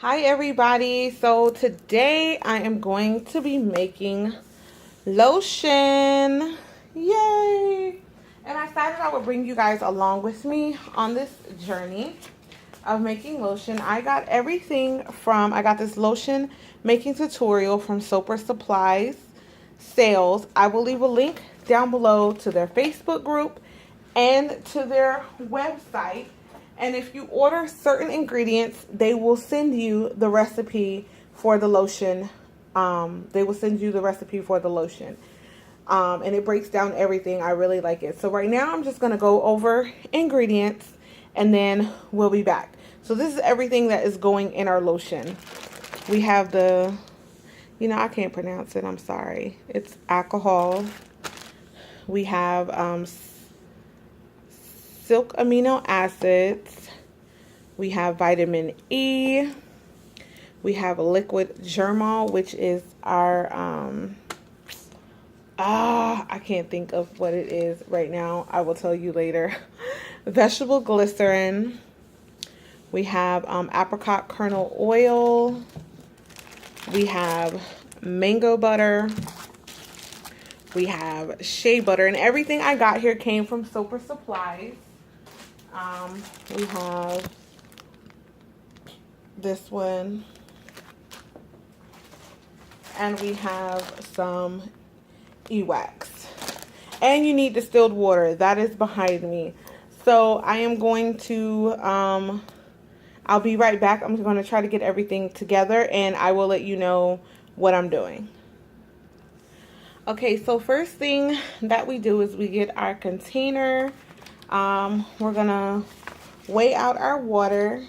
Hi everybody, so today I am going to be making lotion. Yay! And I decided I would bring you guys along with me on this journey of making lotion. I got this lotion making tutorial from Soaper Supplies Sales. I will leave a link down below to their Facebook group and to their website. And if you order certain ingredients, they will send you the recipe for the lotion. And it breaks down everything. I really like it. So right now I'm just going to go over ingredients and then we'll be back. So this is everything that is going in our lotion. We have I can't pronounce it. I'm sorry. It's alcohol. We have silk amino acids. We have vitamin E. We have liquid germol, which is our I can't think of what it is right now. I will tell you later. Vegetable glycerin. We have apricot kernel oil. We have mango butter. We have shea butter, and everything I got here came from Soaper Supplies. We have this one, and we have some e-wax, and you need distilled water. That is behind me. So I am going to I'll be right back. I'm going to try to get everything together, and I will let you know what I'm doing. Okay, so first thing that we do is we get our container. We're gonna weigh out our water,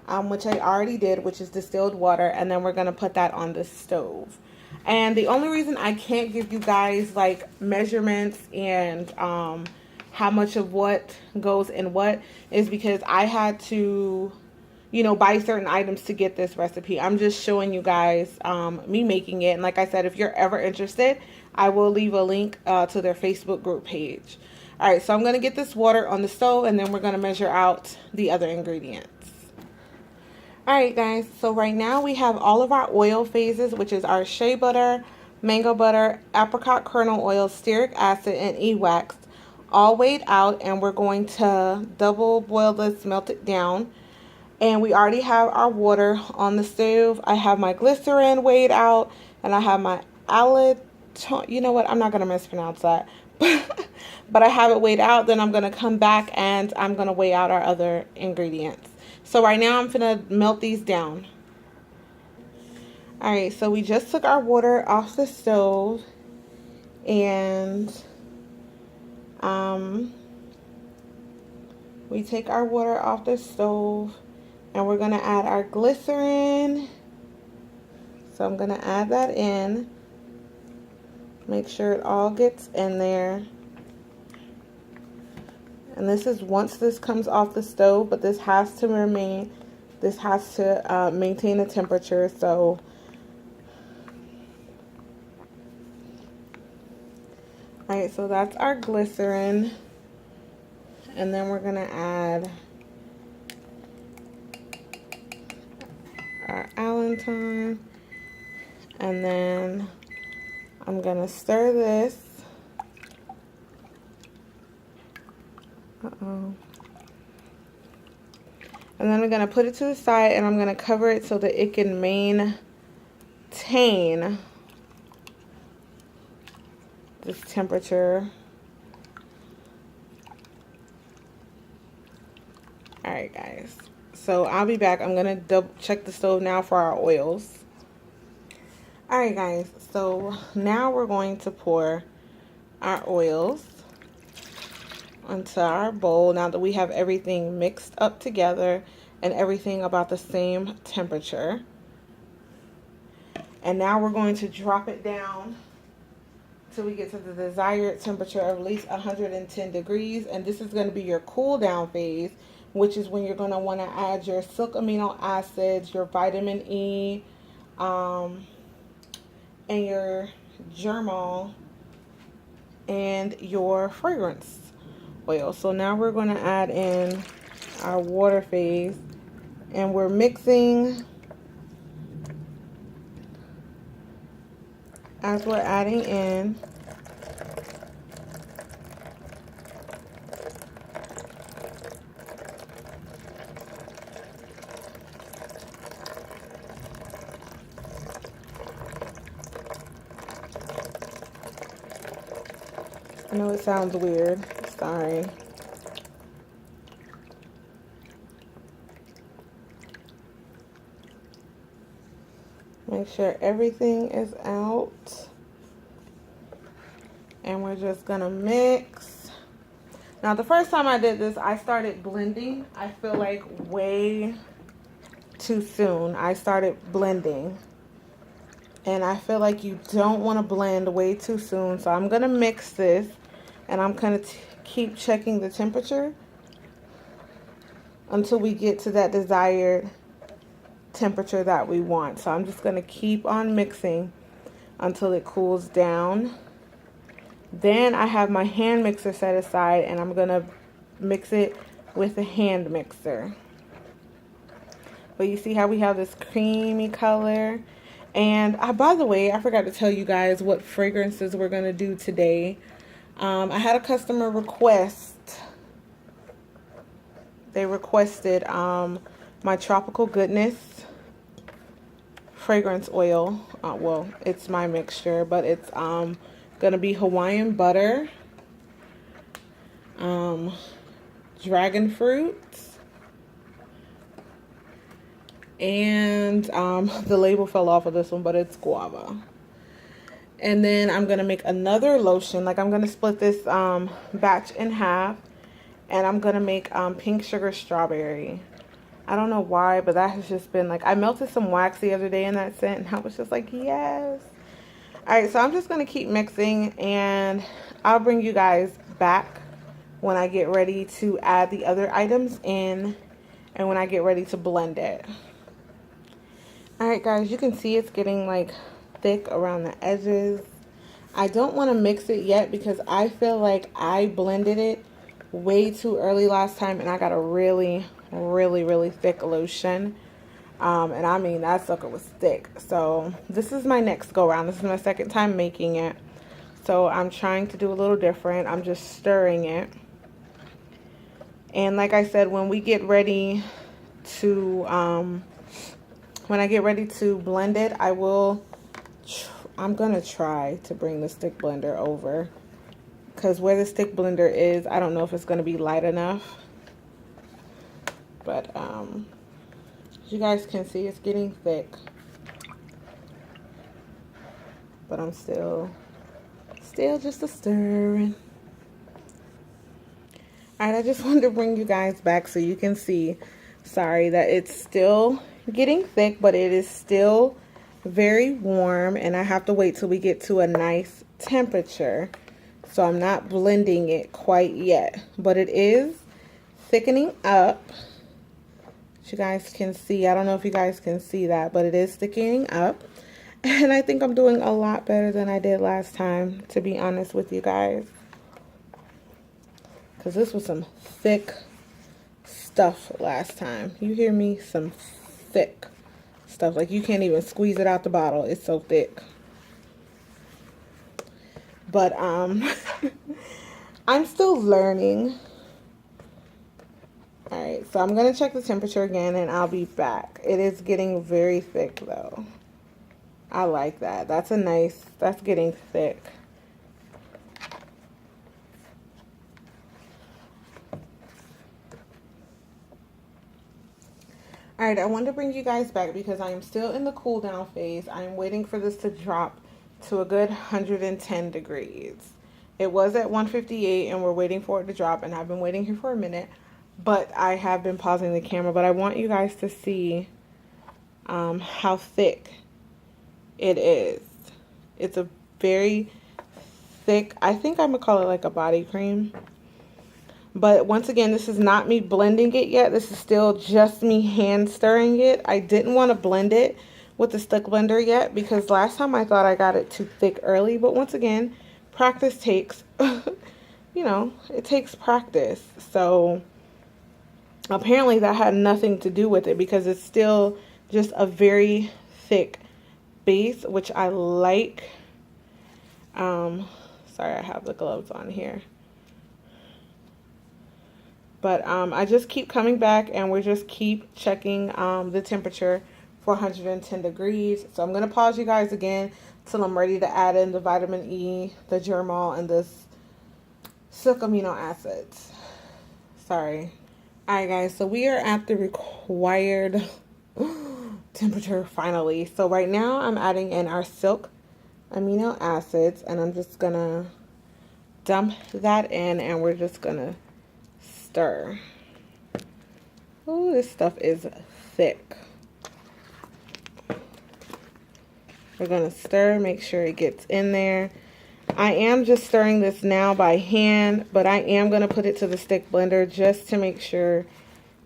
which I already did, which is distilled water, and then we're gonna put that on the stove. And the only reason I can't give you guys like measurements and how much of what goes in what is because I had to buy certain items to get this recipe. I'm just showing you guys me making it. And like I said, if you're ever interested, I will leave a link to their Facebook group page. All right, so I'm going to get this water on the stove, and then we're going to measure out the other ingredients. All right, guys, so right now we have all of our oil phases, which is our shea butter, mango butter, apricot kernel oil, stearic acid, and e-wax, all weighed out, and we're going to double boil this, melt it down. And we already have our water on the stove. I have my glycerin weighed out, and I have my you know what? I'm not going to mispronounce that. But I have it weighed out. Then I'm going to come back and I'm going to weigh out our other ingredients. So right now I'm going to melt these down. All right, so we just took our water off the stove, and we take our water off the stove, and we're going to add our glycerin. So I'm going to add that in. Make sure it all gets in there. And this is once this comes off the stove, but this has to maintain a temperature. So alright, so that's our glycerin. And then we're going to add our allantoin, and then I'm going to stir this. And then I'm going to put it to the side, and I'm going to cover it so that it can maintain this temperature. Alright, guys. So I'll be back. I'm going to double check the stove now for our oils. Alright, guys. So now we're going to pour our oils onto our bowl now that we have everything mixed up together and everything about the same temperature. And now we're going to drop it down till we get to the desired temperature of at least 110 degrees. And this is going to be your cool down phase, which is when you're going to want to add your silk amino acids, your vitamin E, and your germol, and your fragrance oil. So now we're going to add in our water phase, And we're mixing as we're adding in. I know it sounds weird. Sorry. Make sure everything is out. And we're just gonna mix. Now, the first time I did this, I started blending. I feel like way too soon. I started blending. And I feel like you don't want to blend way too soon. So I'm gonna mix this. And I'm gonna keep checking the temperature until we get to that desired temperature that we want. So I'm just going to keep on mixing until it cools down. Then I have my hand mixer set aside, and I'm going to mix it with a hand mixer. But you see how we have this creamy color. And by the way, I forgot to tell you guys what fragrances we're going to do today. I had a customer request. They requested my Tropical Goodness fragrance oil. Well, it's my mixture, but it's gonna be Hawaiian butter, dragon fruit, and the label fell off of this one, but it's guava. And then I'm going to make another lotion. Like, I'm going to split this batch in half. And I'm going to make pink sugar strawberry. I don't know why, but that has just been like, I melted some wax the other day in that scent. And I was just like, yes. Alright, so I'm just going to keep mixing. And I'll bring you guys back when I get ready to add the other items in. And when I get ready to blend it. Alright guys, you can see it's getting like thick around the edges. I don't want to mix it yet because I feel like I blended it way too early last time and I got a really thick lotion. And I mean, that sucker was thick. So this is my next go around. This is my second time making it. So I'm trying to do a little different. I'm just stirring it. And like I said, when we get ready to when I get ready to blend it, I'm gonna try to bring the stick blender over, because where the stick blender is, I don't know if it's gonna be light enough. But as you guys can see, it's getting thick. But I'm still just a stirring. Alright, I just wanted to bring you guys back so you can see. Sorry that it's still getting thick, but it is still very warm, and I have to wait till we get to a nice temperature. So I'm not blending it quite yet, but it is thickening up. As you guys can see, I don't know if you guys can see that, but it is thickening up. And I think I'm doing a lot better than I did last time, to be honest with you guys. Because this was some thick stuff last time. You hear me? Some thick stuff. Like, you can't even squeeze it out the bottle. It's so thick. But I'm still learning. Alright, so I'm going to check the temperature again and I'll be back. It is getting very thick though. I like that. That's getting thick. Alright, I wanted to bring you guys back because I am still in the cool down phase. I am waiting for this to drop to a good 110 degrees. It was at 158 and we're waiting for it to drop, and I've been waiting here for a minute, but I have been pausing the camera. But I want you guys to see how thick it is. It's a very thick, I think I'm gonna call it like a body cream. But once again, this is not me blending it yet. This is still just me hand stirring it. I didn't want to blend it with the stick blender yet because last time I thought I got it too thick early. But once again, practice takes, you know, it takes practice. So apparently that had nothing to do with it because it's still just a very thick base, which I like. Sorry, I have the gloves on here. But I just keep coming back and we just keep checking the temperature for 110 degrees. So I'm going to pause you guys again till I'm ready to add in the vitamin E, the germol, and this silk amino acids. Sorry. Alright guys, so we are at the required temperature finally. So right now I'm adding in our silk amino acids and I'm just going to dump that in and we're just going to stir. Oh, this stuff is thick. We're going to stir, make sure it gets in there. I am just stirring this now by hand, but I am going to put it to the stick blender just to make sure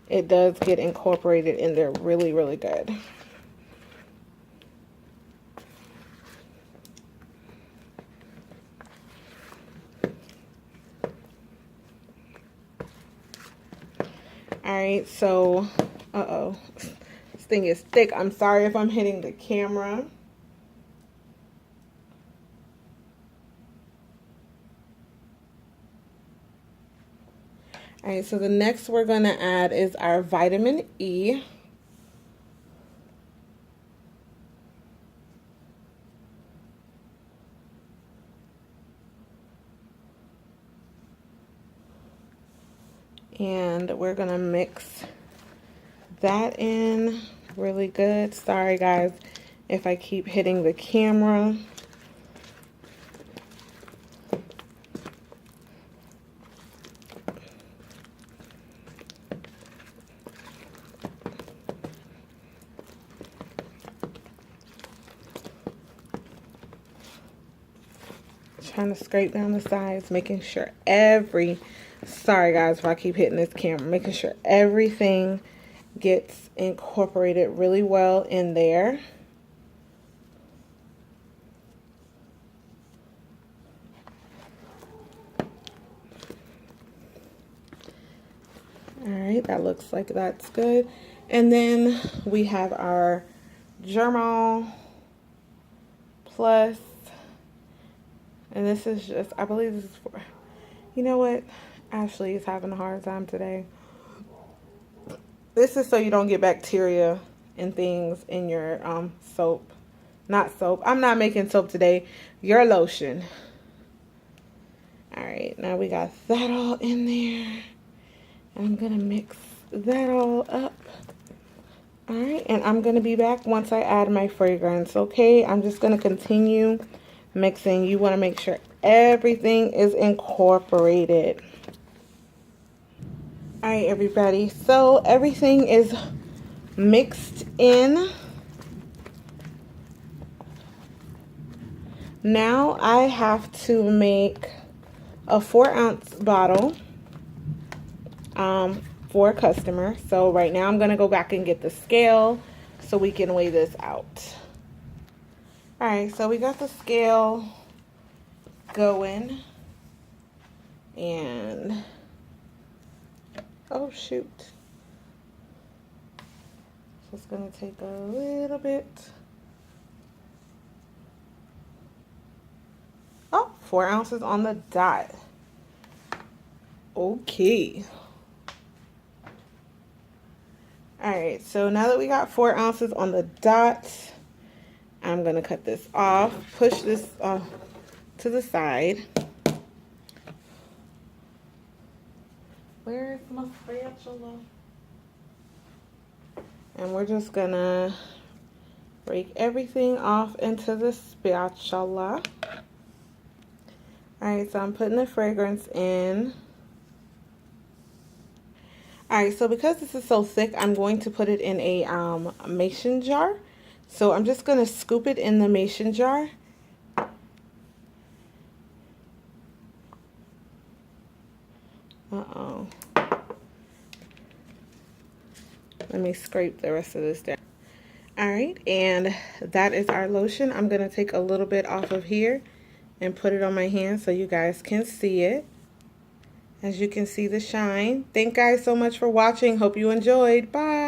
it does get incorporated in there really, really good. Alright, so, this thing is thick. I'm sorry if I'm hitting the camera. Alright, so the next we're going to add is our vitamin E. And we're going to mix that in really good. Sorry guys if I keep hitting the camera. Trying to scrape down the sides, making sure sorry guys if I keep hitting this camera, making sure everything gets incorporated really well in there. Alright, that looks like that's good. And then we have our Germol Plus. And this is just, I believe this is for, you know what? Ashley is having a hard time today. This is so you don't get bacteria and things in your soap. Not soap. I'm not making soap today. Your lotion. Alright, now we got that all in there. I'm going to mix that all up. Alright, and I'm going to be back once I add my fragrance, okay? I'm just going to continue mixing. You want to make sure everything is incorporated. Alright everybody, so everything is mixed in. Now I have to make a 4-ounce bottle for a customer. So right now I'm going to go back and get the scale so we can weigh this out. Alright, so we got the scale going, and oh shoot, just gonna take a little bit. Oh, 4 ounces on the dot. Okay. Alright, so now that we got 4 ounces on the dot, I'm going to cut this off, push this to the side. Where's my spatula? And we're just going to break everything off into the spatula. Alright, so I'm putting the fragrance in. Alright, so because this is so thick, I'm going to put it in a mason jar. So I'm just going to scoop it in the mason jar. Uh-oh. Let me scrape the rest of this down. Alright, and that is our lotion. I'm going to take a little bit off of here and put it on my hand so you guys can see it. As you can see the shine. Thank you guys so much for watching. Hope you enjoyed. Bye.